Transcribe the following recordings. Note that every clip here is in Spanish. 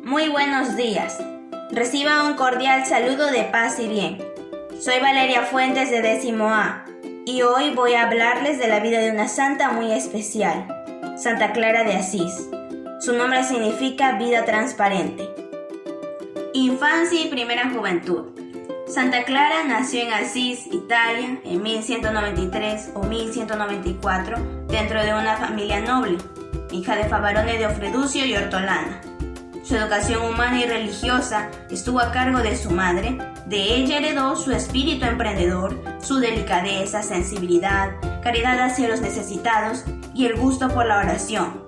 Muy buenos días. Reciba un cordial saludo de paz y bien. Soy Valeria Fuentes de 10º A y hoy voy a hablarles de la vida de una santa muy especial, Santa Clara de Asís. Su nombre significa vida transparente. Infancia y primera juventud. Santa Clara nació en Asís, Italia, en 1193 o 1194, dentro de una familia noble, hija de Favarone de Ofreducio y Ortolana. Su educación humana y religiosa estuvo a cargo de su madre. De ella heredó su espíritu emprendedor, su delicadeza, sensibilidad, caridad hacia los necesitados y el gusto por la oración.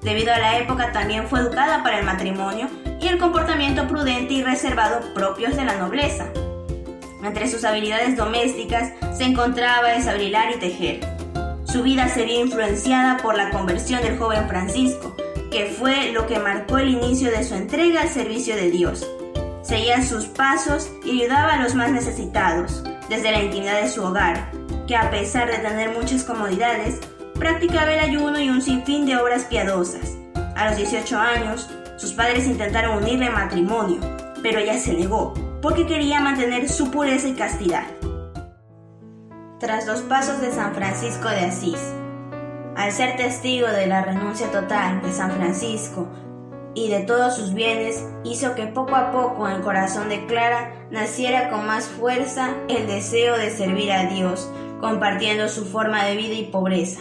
Debido a la época también fue educada para el matrimonio y el comportamiento prudente y reservado propios de la nobleza. Entre sus habilidades domésticas se encontraba desabrilar y tejer. Su vida se vio influenciada por la conversión del joven Francisco, que fue lo que marcó el inicio de su entrega al servicio de Dios. Seguía sus pasos y ayudaba a los más necesitados, desde la intimidad de su hogar, que a pesar de tener muchas comodidades, practicaba el ayuno y un sinfín de obras piadosas. A los 18 años, sus padres intentaron unirle matrimonio, pero ella se negó, porque quería mantener su pureza y castidad. Tras los pasos de San Francisco de Asís, al ser testigo de la renuncia total de San Francisco y de todos sus bienes, hizo que poco a poco en el corazón de Clara naciera con más fuerza el deseo de servir a Dios, compartiendo su forma de vida y pobreza.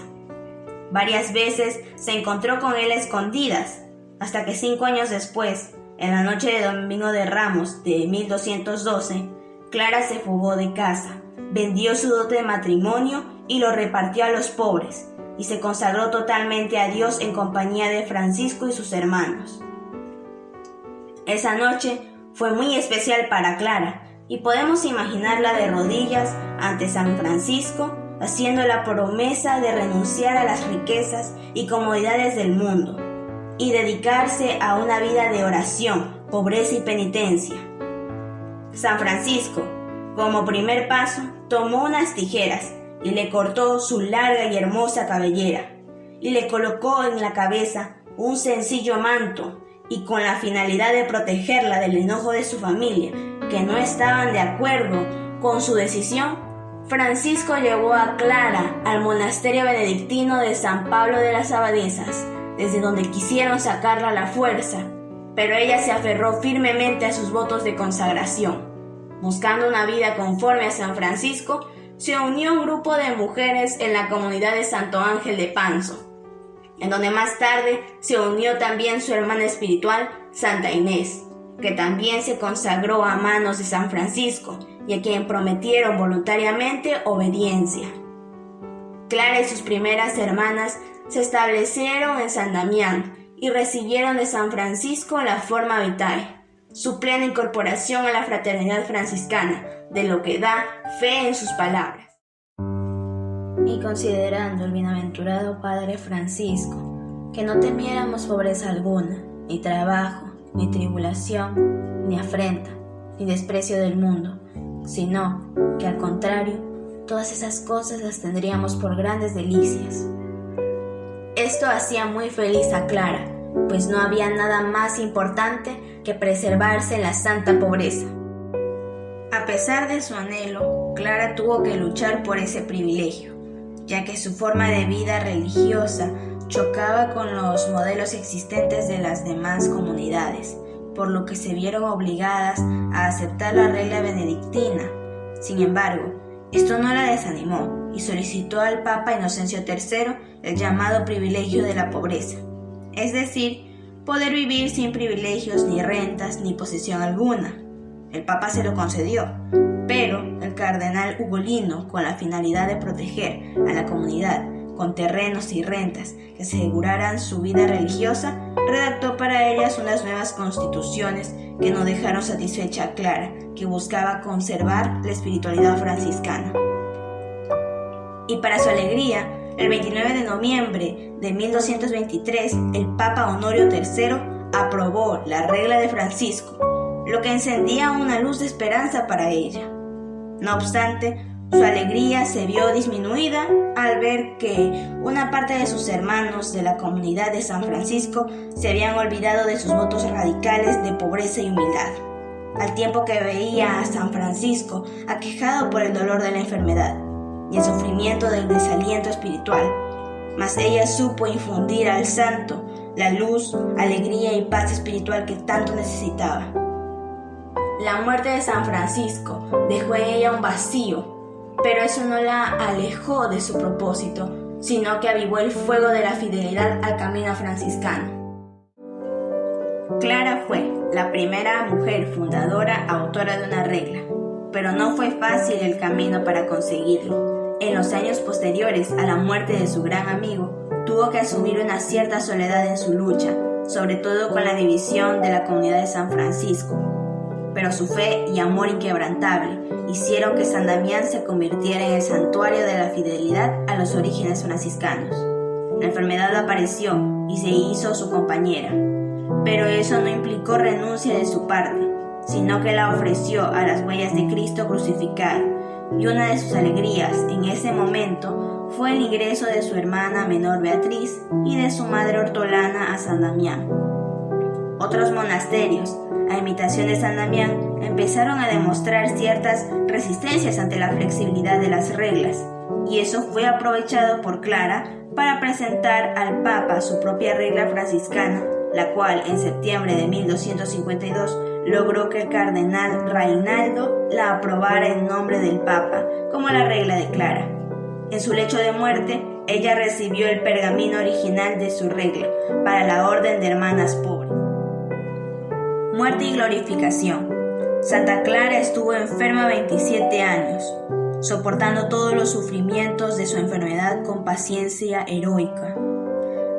Varias veces se encontró con él a escondidas, hasta que 5 años después, en la noche de Domingo de Ramos de 1212, Clara se fugó de casa, vendió su dote de matrimonio y lo repartió a los pobres, y se consagró totalmente a Dios en compañía de Francisco y sus hermanos. Esa noche fue muy especial para Clara, y podemos imaginarla de rodillas ante San Francisco, haciendo la promesa de renunciar a las riquezas y comodidades del mundo, y dedicarse a una vida de oración, pobreza y penitencia. San Francisco, como primer paso, tomó unas tijeras y le cortó su larga y hermosa cabellera, y le colocó en la cabeza un sencillo manto, y con la finalidad de protegerla del enojo de su familia, que no estaban de acuerdo con su decisión, Francisco llevó a Clara al monasterio benedictino de San Pablo de las Abadesas, desde donde quisieron sacarla a la fuerza, pero ella se aferró firmemente a sus votos de consagración. Buscando una vida conforme a San Francisco, se unió a un grupo de mujeres en la comunidad de Santo Ángel de Panzo, en donde más tarde se unió también su hermana espiritual, Santa Inés, que también se consagró a manos de San Francisco y a quien prometieron voluntariamente obediencia. Clara y sus primeras hermanas se establecieron en San Damián y recibieron de San Francisco la forma vitae, su plena incorporación a la fraternidad franciscana, de lo que da fe en sus palabras. Y considerando el bienaventurado Padre Francisco, que no temiéramos pobreza alguna, ni trabajo, ni tribulación, ni afrenta, ni desprecio del mundo, sino que al contrario, todas esas cosas las tendríamos por grandes delicias. Esto hacía muy feliz a Clara, pues no había nada más importante que preservarse en la santa pobreza. A pesar de su anhelo, Clara tuvo que luchar por ese privilegio, ya que su forma de vida religiosa chocaba con los modelos existentes de las demás comunidades, por lo que se vieron obligadas a aceptar la regla benedictina. Sin embargo, esto no la desanimó y solicitó al Papa Inocencio III el llamado privilegio de la pobreza, es decir, poder vivir sin privilegios ni rentas ni posesión alguna. El Papa se lo concedió, pero el cardenal Ugolino, con la finalidad de proteger a la comunidad con terrenos y rentas que aseguraran su vida religiosa, redactó para ellas unas nuevas constituciones que no dejaron satisfecha a Clara, que buscaba conservar la espiritualidad franciscana. Y para su alegría, el 29 de noviembre de 1223, el Papa Honorio III aprobó la regla de Francisco, lo que encendía una luz de esperanza para ella. No obstante, Su alegría se vio disminuida al ver que una parte de sus hermanos de la comunidad de San Francisco se habían olvidado de sus votos radicales de pobreza y humildad, al tiempo que veía a San Francisco aquejado por el dolor de la enfermedad y el sufrimiento del desaliento espiritual. Mas ella supo infundir al santo la luz, alegría y paz espiritual que tanto necesitaba. La muerte de San Francisco dejó en ella un vacío, pero eso no la alejó de su propósito, sino que avivó el fuego de la fidelidad al camino franciscano. Clara fue la primera mujer fundadora, autora de una regla, pero no fue fácil el camino para conseguirlo. En los años posteriores a la muerte de su gran amigo, tuvo que asumir una cierta soledad en su lucha, sobre todo con la división de la comunidad de San Francisco. Pero su fe y amor inquebrantable hicieron que San Damián se convirtiera en el santuario de la fidelidad a los orígenes franciscanos. La enfermedad apareció y se hizo su compañera, pero eso no implicó renuncia de su parte, sino que la ofreció a las huellas de Cristo crucificado, y una de sus alegrías en ese momento fue el ingreso de su hermana menor Beatriz y de su madre Hortolana a San Damián. Otros monasterios, a imitación de San Damián, empezaron a demostrar ciertas resistencias ante la flexibilidad de las reglas, y eso fue aprovechado por Clara para presentar al Papa su propia regla franciscana, la cual en septiembre de 1252 logró que el cardenal Reinaldo la aprobara en nombre del Papa como la regla de Clara. En su lecho de muerte, ella recibió el pergamino original de su regla para la Orden de Hermanas Pobres. Muerte y glorificación. Santa Clara estuvo enferma 27 años, soportando todos los sufrimientos de su enfermedad con paciencia heroica,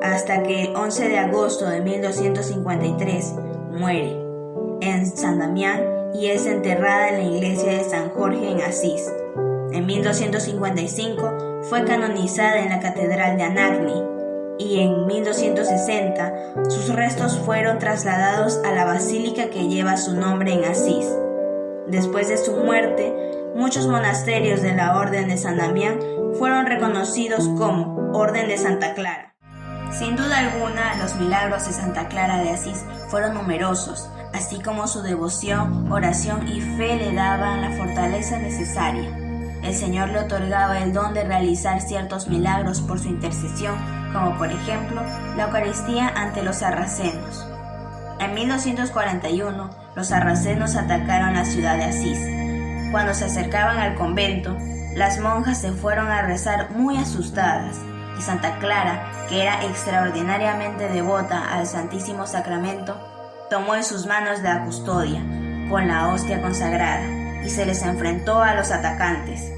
hasta que el 11 de agosto de 1253 muere en San Damián y es enterrada en la iglesia de San Jorge en Asís. En 1255 fue canonizada en la Catedral de Anagni y en 1260 sus restos fueron trasladados a la basílica que lleva su nombre en Asís. Después de su muerte, muchos monasterios de la Orden de San Damián fueron reconocidos como Orden de Santa Clara. Sin duda alguna, los milagros de Santa Clara de Asís fueron numerosos, así como su devoción, oración y fe le daban la fortaleza necesaria. El Señor le otorgaba el don de realizar ciertos milagros por su intercesión, como por ejemplo la Eucaristía ante los sarracenos. En 1241, los sarracenos atacaron la ciudad de Asís. Cuando se acercaban al convento, las monjas se fueron a rezar muy asustadas, y Santa Clara, que era extraordinariamente devota al Santísimo Sacramento, tomó en sus manos la custodia, con la hostia consagrada, y se les enfrentó a los atacantes.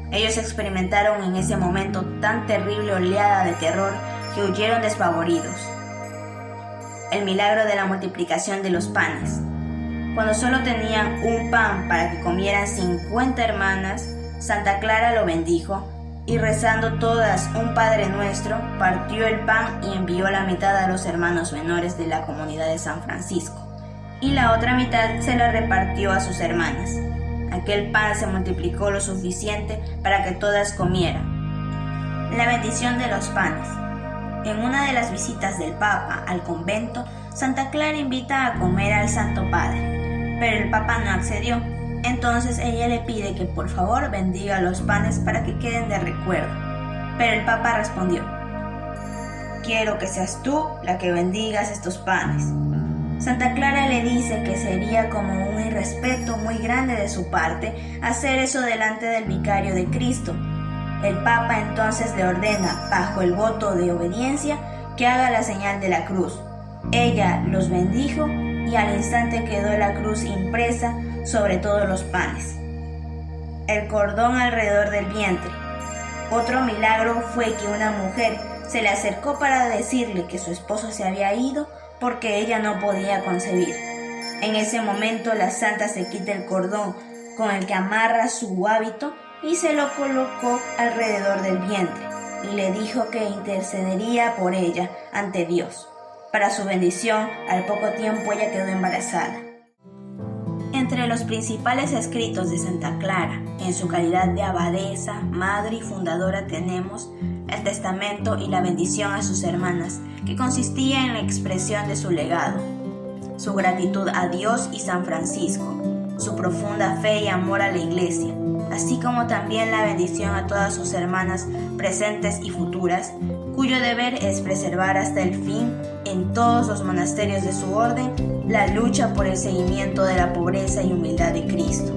Ellos experimentaron en ese momento tan terrible oleada de terror que huyeron despavoridos. El milagro de la multiplicación de los panes. Cuando solo tenían un pan para que comieran 50 hermanas, Santa Clara lo bendijo y rezando todas un Padre Nuestro, partió el pan y envió la mitad a los hermanos menores de la comunidad de San Francisco, y la otra mitad se la repartió a sus hermanas. Aquel pan se multiplicó lo suficiente para que todas comieran. La bendición de los panes. En una de las visitas del Papa al convento, Santa Clara invita a comer al Santo Padre, pero el Papa no accedió. Entonces ella le pide que por favor bendiga los panes para que queden de recuerdo. Pero el Papa respondió: «Quiero que seas tú la que bendigas estos panes». Santa Clara le dice que sería como un irrespeto muy grande de su parte hacer eso delante del vicario de Cristo. El Papa entonces le ordena, bajo el voto de obediencia, que haga la señal de la cruz. Ella los bendijo y al instante quedó la cruz impresa sobre todos los panes. El cordón alrededor del vientre. Otro milagro fue que una mujer se le acercó para decirle que su esposo se había ido porque ella no podía concebir. En ese momento la santa se quita el cordón con el que amarra su hábito y se lo colocó alrededor del vientre y le dijo que intercedería por ella ante Dios. Para su bendición, al poco tiempo ella quedó embarazada. Entre Entre los principales escritos de Santa Clara, en su calidad de abadesa, madre y fundadora, tenemos el testamento y la bendición a sus hermanas, que consistía en la expresión de su legado, su gratitud a Dios y San Francisco, su profunda fe y amor a la Iglesia, así como también la bendición a todas sus hermanas presentes y futuras, cuyo deber es preservar hasta el fin, en todos los monasterios de su orden, la lucha por el seguimiento de la pobreza y humildad de Cristo.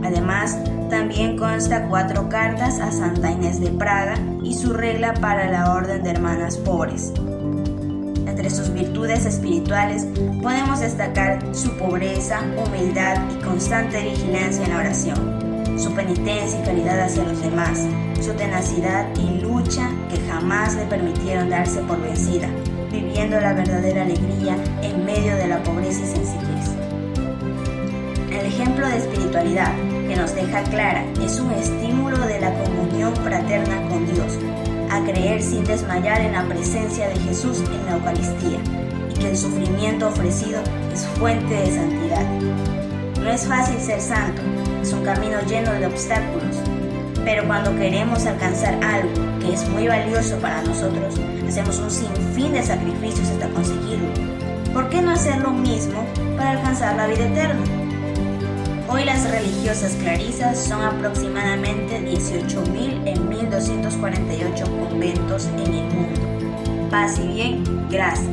Además, también consta 4 cartas a Santa Inés de Praga y su regla para la orden de hermanas pobres. Entre sus virtudes espirituales podemos destacar su pobreza, humildad y constante vigilancia en la oración, su penitencia y caridad hacia los demás, su tenacidad y lucha que jamás le permitieron darse por vencida, viviendo la verdadera alegría en medio de la pobreza y sencillez. El ejemplo de espiritualidad que nos deja Clara es un estímulo de la comunión fraterna con Dios, a creer sin desmayar en la presencia de Jesús en la Eucaristía, y que el sufrimiento ofrecido es fuente de santidad. No es fácil ser santo, es un camino lleno de obstáculos, pero cuando queremos alcanzar algo que es muy valioso para nosotros, hacemos un sinfín de sacrificios hasta conseguirlo. ¿Por qué no hacer lo mismo para alcanzar la vida eterna? Hoy las religiosas clarisas son aproximadamente 18.000 en 1.248 conventos en el mundo. Paz y bien, gracias.